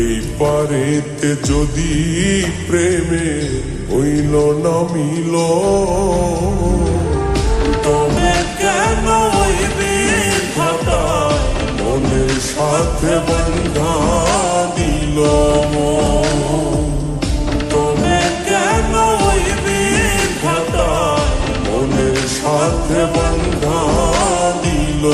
এই পারেতে যদি প্রেমে হইল না মিল, তবে কেন মনের সাথে বন্ধা দিল, তবে কেন মনের সাথে বন্ধা দিল।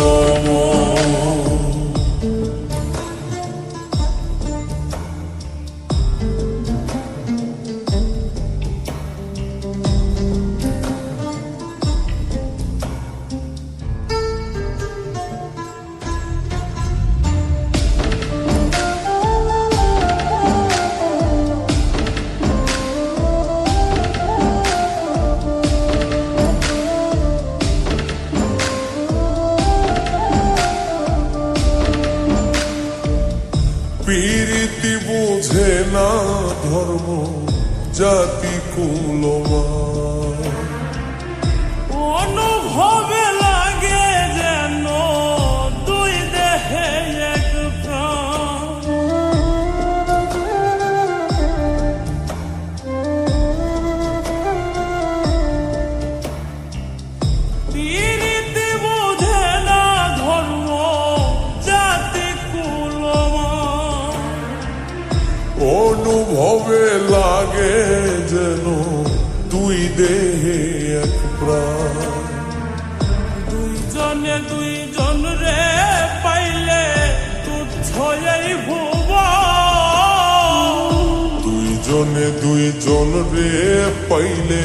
প্রীতি বুঝে না ধর্ম জাতি কুলমান, অনুভবে লাগে যেন দুই দেহে এক প্রাণ। প্রীতি বুঝে না ধর্ম জাতি কুলমান, অনুভবে লাগে যেন দুই দেহে এক প্রাণ। দুইজনে দুইজন রে পাইলে তুচ্ছ এই ভুব, দুইজনে দুইজন রে পাইলে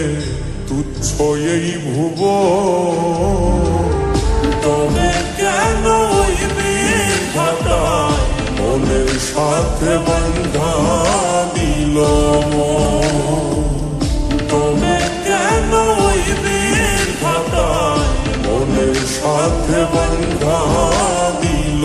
তুচ্ছ এই ভুব, তবে কেন মনের সাথে বন্ধা দিল, তবে কেন মনের সাথে বন্ধা দিল।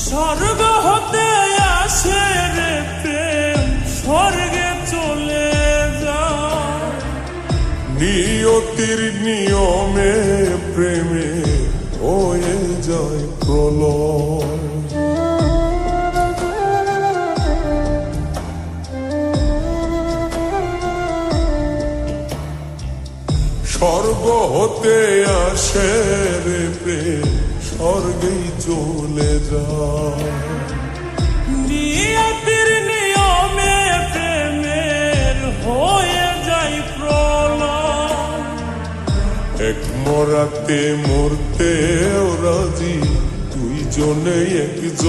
স্বর্গ হতে আসে রে প্রেম, স্বর্গে চলে যায়। নিয়তির নিয়মে প্রেমে হয়ে যায় প্রলয়, স্বর্গ হতে আসে রে প্রেম, স্বর্গেই চলে যায়। নিয়তির নিয়মে প্রেমের হয়ে যায় প্রলয়, এক মরাতে মরতে রাজি দুইজনে একজন,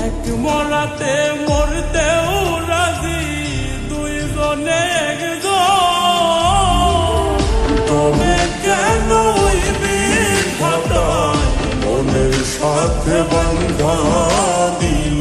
এক মরাতে মরতেও রাজি দুইজনে একজন, তবে কেন মনের সাথে বন্ধা দিল।